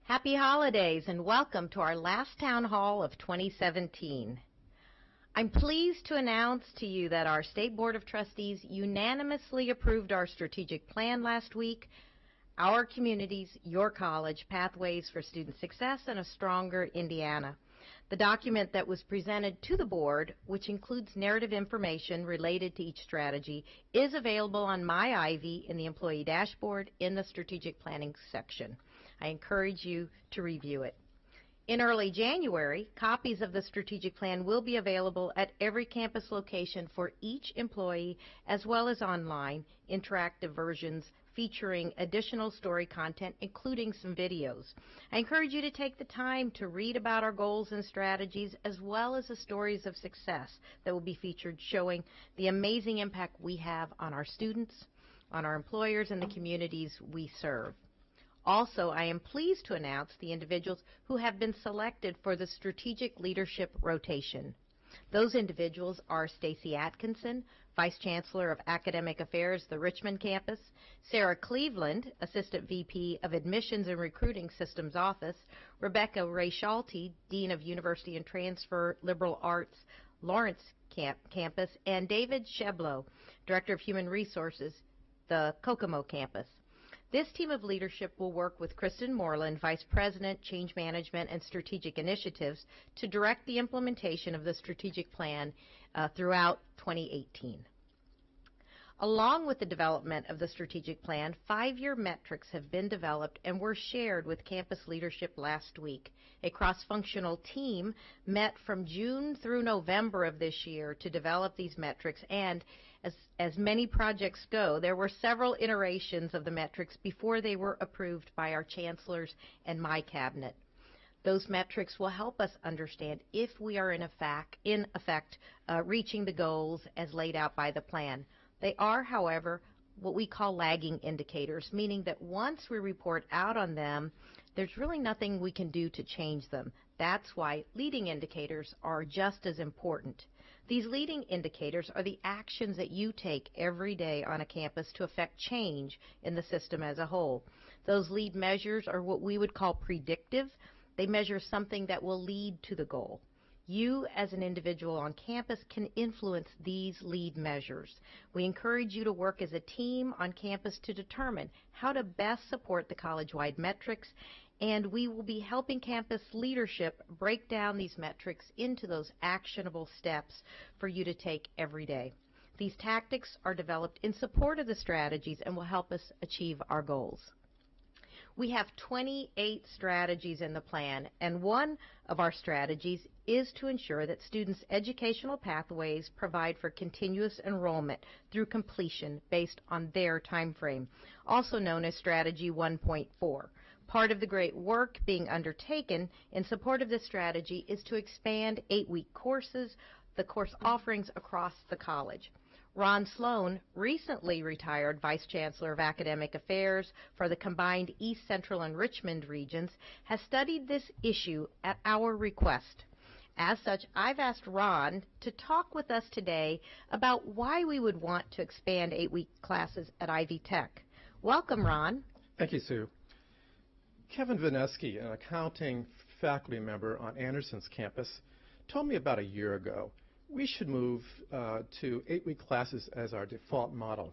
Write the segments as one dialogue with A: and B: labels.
A: Happy holidays and welcome to our last town hall of 2017. I'm pleased to announce to you that our State Board of Trustees unanimously approved our strategic plan last week, Our Communities, Your College, Pathways for Student Success and a Stronger Indiana. The document that was presented to the board, which includes narrative information related to each strategy, is available on My Ivy in the employee dashboard in the strategic planning section. I encourage you to review it. In early January, copies of the strategic plan will be available at every campus location for each employee, as well as online interactive versions featuring additional story content, including some videos. I encourage you to take the time to read about our goals and strategies, as well as the stories of success that will be featured, showing the amazing impact we have on our students, on our employers, and the communities we serve. Also, I am pleased to announce the individuals who have been selected for the Strategic Leadership Rotation. Those individuals are Stacy Atkinson, Vice Chancellor of Academic Affairs, the Richmond campus, Sarah Cleveland, Assistant VP of Admissions and Recruiting Systems Office, Rebecca Ray Schulte, Dean of University and Transfer Liberal Arts, Lawrence campus, and David Sheblow, Director of Human Resources, the Kokomo campus. This team of leadership will work with Kristen Moreland, Vice President, Change Management and Strategic Initiatives, to direct the implementation of the strategic plan throughout 2018. Along with the development of the strategic plan, 5-year metrics have been developed and were shared with campus leadership last week. A cross-functional team met from June through November of this year to develop these metrics, and as many projects go, there were several iterations of the metrics before they were approved by our chancellors and my cabinet. Those metrics will help us understand if we are in effect reaching the goals as laid out by the plan. They are, however, what we call lagging indicators, meaning that once we report out on them, there's really nothing we can do to change them. That's why leading indicators are just as important. These leading indicators are the actions that you take every day on a campus to affect change in the system as a whole. Those lead measures are what we would call predictive. They measure something that will lead to the goal. You, as an individual on campus, can influence these lead measures. We encourage you to work as a team on campus to determine how to best support the college-wide metrics, and we will be helping campus leadership break down these metrics into those actionable steps for you to take every day. These tactics are developed in support of the strategies and will help us achieve our goals. We have 28 strategies in the plan, and one of our strategies is to ensure that students' educational pathways provide for continuous enrollment through completion based on their time frame, also known as Strategy 1.4. Part of the great work being undertaken in support of this strategy is to expand 8-week courses, the course offerings across the college. Ron Sloan, recently retired Vice Chancellor of Academic Affairs for the combined East Central and Richmond regions, has studied this issue at our request. As such, I've asked Ron to talk with us today about why we would want to expand 8-week classes at Ivy Tech. Welcome, Ron.
B: Thank you, Sue. Kevin Vineski, an accounting faculty member on Anderson's campus, told me about a year ago we should move to 8-week classes as our default model.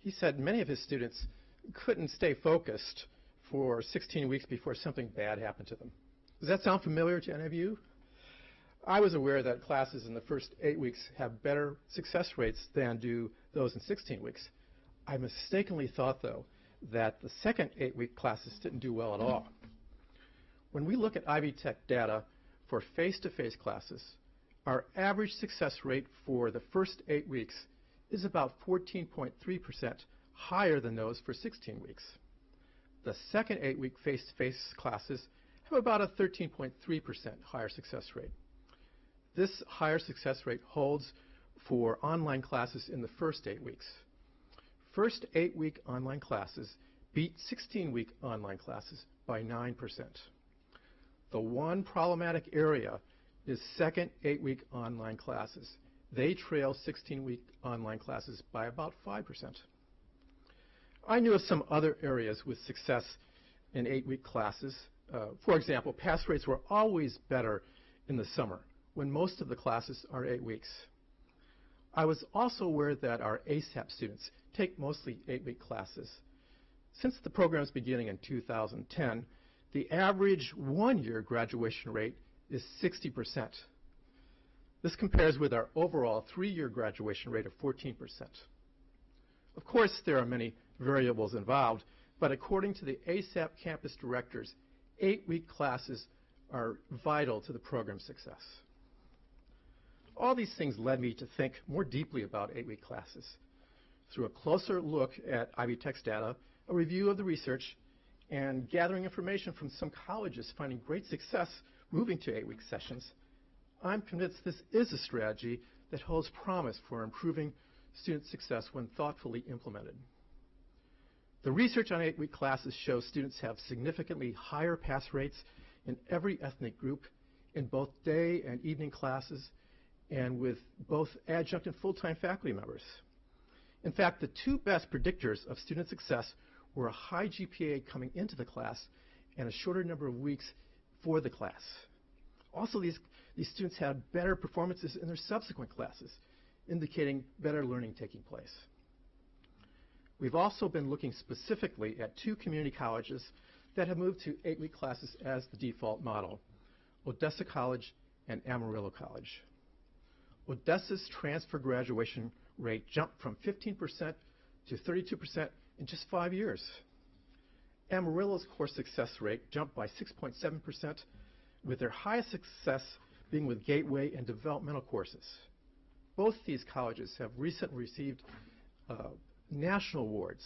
B: He said many of his students couldn't stay focused for 16 weeks before something bad happened to them. Does that sound familiar to any of you? I was aware that classes in the first 8 weeks have better success rates than do those in 16 weeks. I mistakenly thought, though, that the second 8-week classes didn't do well at all. When we look at Ivy Tech data for face-to-face classes, our average success rate for the first 8 weeks is about 14.3% higher than those for 16 weeks. The second 8-week face-to-face classes have about a 13.3% higher success rate. This higher success rate holds for online classes in the first 8 weeks. First 8-week online classes beat 16-week online classes by 9%. The one problematic area is second 8-week online classes. They trail 16-week online classes by about 5%. I knew of some other areas with success in 8-week classes, For example, pass rates were always better in the summer when most of the classes are 8 weeks. I was also aware that our ASAP students take mostly 8-week classes. Since the program's beginning in 2010, the average one-year graduation rate is 60%. This compares with our overall 3-year graduation rate of 14%. Of course, there are many variables involved, but according to the ASAP campus directors, 8-week classes are vital to the program's success. All these things led me to think more deeply about 8-week classes. Through a closer look at Ivy Tech's data, a review of the research, and gathering information from some colleges finding great success moving to 8-week sessions, I'm convinced this is a strategy that holds promise for improving student success when thoughtfully implemented. The research on 8-week classes shows students have significantly higher pass rates in every ethnic group, in both day and evening classes, and with both adjunct and full-time faculty members. In fact, the two best predictors of student success were a high GPA coming into the class and a shorter number of weeks for the class. Also, these students had better performances in their subsequent classes, indicating better learning taking place. We've also been looking specifically at two community colleges that have moved to 8-week classes as the default model, Odessa College and Amarillo College. Odessa's transfer graduation rate jumped from 15% to 32% in just 5 years. Amarillo's course success rate jumped by 6.7%, with their highest success being with gateway and developmental courses. Both these colleges have recently received national awards.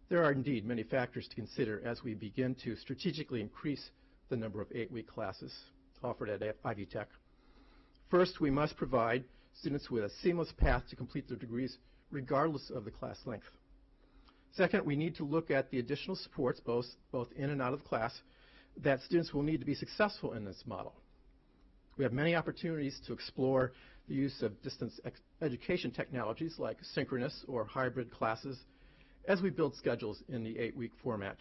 B: There are indeed many factors to consider as we begin to strategically increase the number of 8-week classes offered at Ivy Tech. First, we must provide students with a seamless path to complete their degrees regardless of the class length. Second, we need to look at the additional supports, both in and out of the class, that students will need to be successful in this model. We have many opportunities to explore the use of distance education technologies like synchronous or hybrid classes as we build schedules in the 8-week format.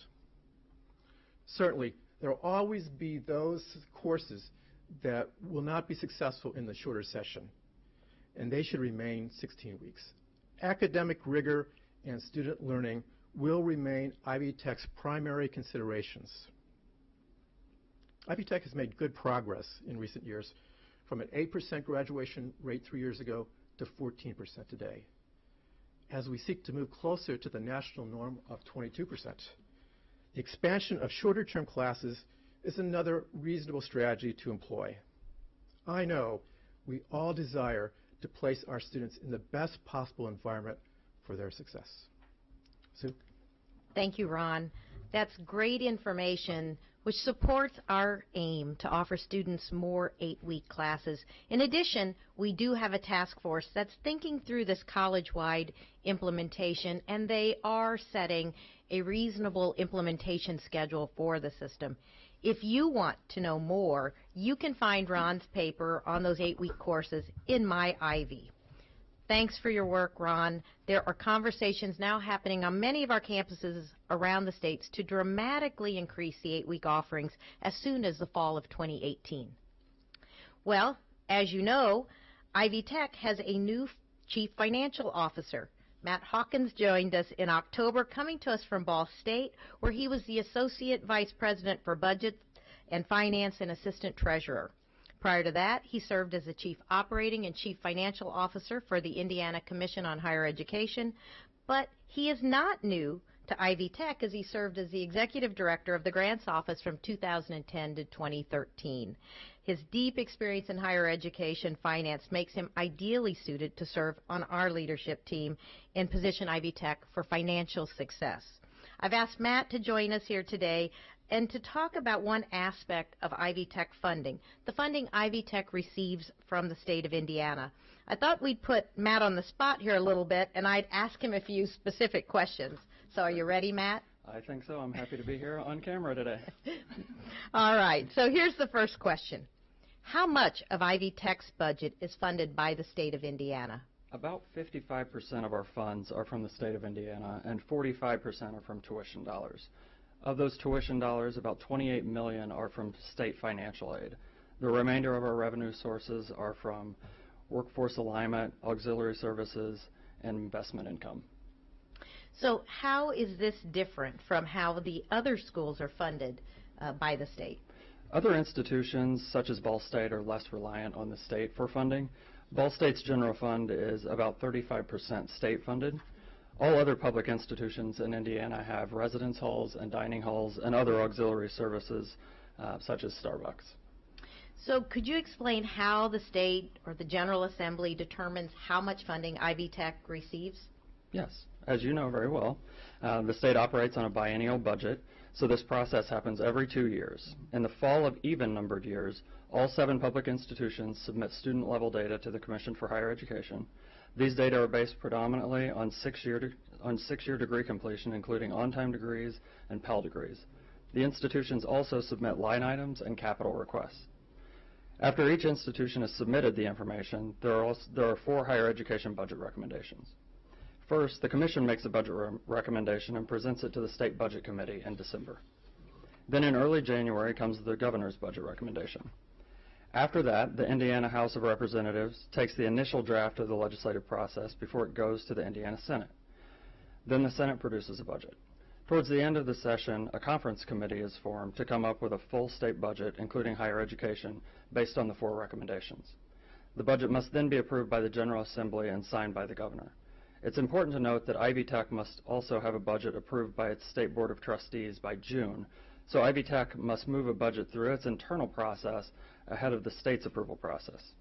B: Certainly, there will always be those courses that will not be successful in the shorter session, and they should remain 16 weeks. Academic rigor and student learning will remain Ivy Tech's primary considerations. Ivy Tech has made good progress in recent years, from an 8% graduation rate 3 years ago to 14% today, as we seek to move closer to the national norm of 22%. The expansion of shorter-term classes is another reasonable strategy to employ. I know we all desire to place our students in the best possible environment for their success. Sue?
A: Thank you, Ron. That's great information which supports our aim to offer students more 8-week classes. In addition, we do have a task force that's thinking through this college-wide implementation, and they are setting a reasonable implementation schedule for the system. If you want to know more, you can find Ron's paper on those 8-week courses in My Ivy. Thanks for your work, Ron. There are conversations now happening on many of our campuses around the states to dramatically increase the 8-week offerings as soon as the fall of 2018. Well, as you know, Ivy Tech has a new Chief Financial Officer. Matt Hawkins joined us in October, coming to us from Ball State, where he was the Associate Vice President for Budget and Finance and Assistant Treasurer. Prior to that, he served as the Chief Operating and Chief Financial Officer for the Indiana Commission on Higher Education, but he is not new to Ivy Tech, as he served as the Executive Director of the Grants Office from 2010 to 2013. His deep experience in higher education finance makes him ideally suited to serve on our leadership team and position Ivy Tech for financial success. I've asked Matt to join us here today and to talk about one aspect of Ivy Tech funding, the funding Ivy Tech receives from the state of Indiana. I thought we'd put Matt on the spot here a little bit, and I'd ask him a few specific questions. So are you ready, Matt?
C: I think so. I'm happy to be here on camera today.
A: All right. So here's the first question. How much of Ivy Tech's budget is funded by the state of Indiana?
C: About 55% of our funds are from the state of Indiana, and 45% are from tuition dollars. Of those tuition dollars, about $28 million are from state financial aid. The remainder of our revenue sources are from workforce alignment, auxiliary services, and investment income.
A: So how is this different from how the other schools are funded by the state?
C: Other institutions, such as Ball State, are less reliant on the state for funding. Ball State's general fund is about 35% state funded. All other public institutions in Indiana have residence halls and dining halls and other auxiliary services, such as Starbucks.
A: So could you explain how the state or the General Assembly determines how much funding Ivy Tech receives?
C: Yes, as you know very well, the state operates on a biennial budget, so this process happens every 2 years. In the fall of even-numbered years, all 7 public institutions submit student-level data to the Commission for Higher Education. These data are based predominantly on six-year degree completion, including on-time degrees and Pell degrees. The institutions also submit line items and capital requests. After each institution has submitted the information, there are 4 higher education budget recommendations. First, the Commission makes a budget recommendation and presents it to the State Budget Committee in December. Then in early January comes the Governor's budget recommendation. After that, the Indiana House of Representatives takes the initial draft of the legislative process before it goes to the Indiana Senate. Then the Senate produces a budget. Towards the end of the session, a conference committee is formed to come up with a full state budget, including higher education, based on the 4 recommendations. The budget must then be approved by the General Assembly and signed by the Governor. It's important to note that Ivy Tech must also have a budget approved by its State Board of Trustees by June, so Ivy Tech must move a budget through its internal process ahead of the state's approval process.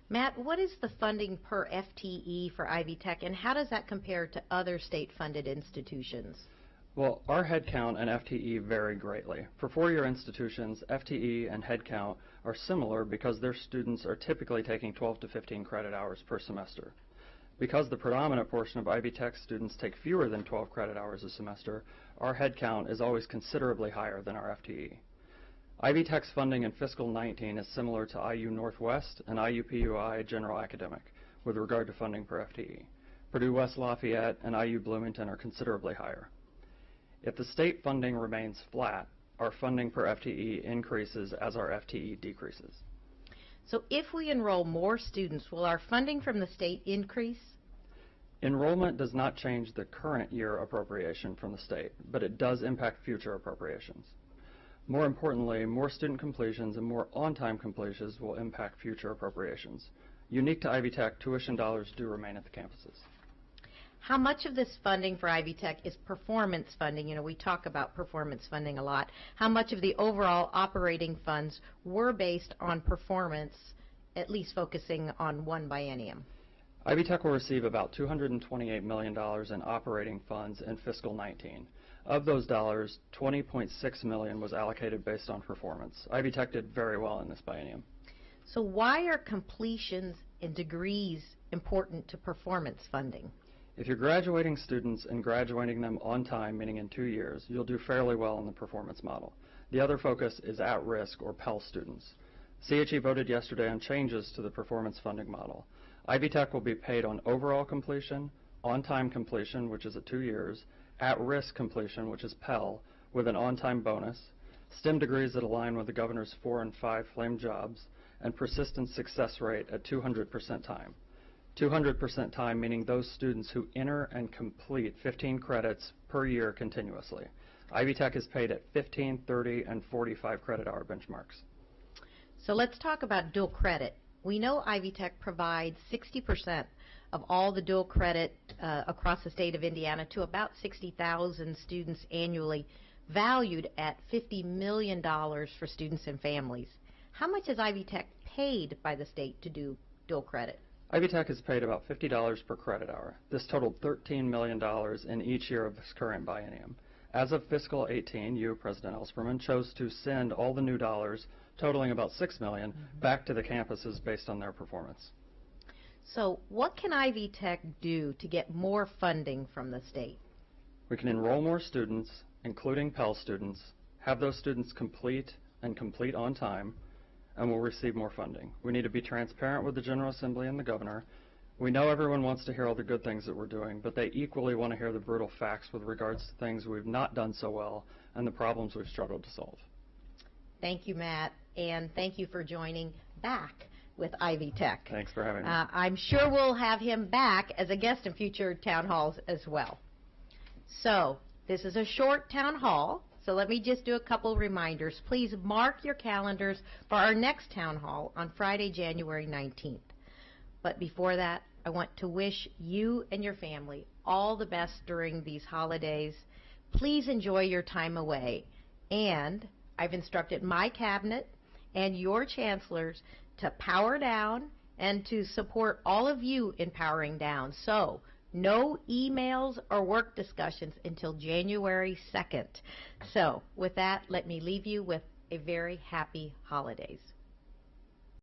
A: Matt, what is the funding per FTE for Ivy Tech, and how does that compare to other state-funded institutions?
C: Well, our headcount and FTE vary greatly. For 4-year institutions, FTE and headcount are similar because their students are typically taking 12 to 15 credit hours per semester. Because the predominant portion of Ivy Tech students take fewer than 12 credit hours a semester, our headcount is always considerably higher than our FTE. Ivy Tech's funding in fiscal 19 is similar to IU Northwest and IUPUI General Academic with regard to funding per FTE. Purdue West Lafayette and IU Bloomington are considerably higher. If the state funding remains flat, our funding per FTE increases as our FTE decreases.
A: So if we enroll more students, will our funding from the state increase?
C: Enrollment does not change the current year appropriation from the state, but it does impact future appropriations. More importantly, more student completions and more on-time completions will impact future appropriations. Unique to Ivy Tech, tuition dollars do remain at the campuses.
A: How much of this funding for Ivy Tech is performance funding? You know, we talk about performance funding a lot. How much of the overall operating funds were based on performance, at least focusing on one biennium?
C: Ivy Tech will receive about $228 million in operating funds in fiscal 19. Of those dollars, $20.6 million was allocated based on performance. Ivy Tech did very well in this biennium.
A: So why are completions and degrees important to performance funding?
C: If you're graduating students and graduating them on time, meaning in 2 years, you'll do fairly well in the performance model. The other focus is at-risk or Pell students. CHE voted yesterday on changes to the performance funding model. Ivy Tech will be paid on overall completion, on-time completion, which is at 2 years, at-risk completion, which is Pell, with an on-time bonus, STEM degrees that align with the Governor's 4 and 5 flame jobs, and persistent success rate at 200% time. 200% time meaning those students who enter and complete 15 credits per year continuously. Ivy Tech is paid at 15, 30, and 45 credit hour benchmarks.
A: So let's talk about dual credit. We know Ivy Tech provides 60% of all the dual credit across the state of Indiana to about 60,000 students annually, valued at $50 million for students and families. How much is Ivy Tech paid by the state to do dual credit?
C: Ivy Tech is paid about $50 per credit hour. This totaled $13 million in each year of this current biennium. As of fiscal 18, you, President Ellspermann, chose to send all the new dollars, totaling about $6 million, back to the campuses based on their performance.
A: So what can Ivy Tech do to get more funding from the state?
C: We can enroll more students, including Pell students, have those students complete on time, and will receive more funding. We need to be transparent with the General Assembly and the Governor. We know everyone wants to hear all the good things that we're doing, but they equally want to hear the brutal facts with regards to things we've not done so well and the problems we've struggled to solve.
A: Thank you, Matt, and thank you for joining back with Ivy Tech.
C: Thanks for having me.
A: I'm sure we'll have him back as a guest in future town halls as well. So, this is a short town hall, so let me just do a couple reminders. Please mark your calendars for our next town hall on Friday, January 19th. But before that, I want to wish you and your family all the best during these holidays. Please enjoy your time away. And I've instructed my cabinet and your chancellors to power down and to support all of you in powering down. So, no emails or work discussions until January 2nd. So, with that, let me leave you with a very happy holidays.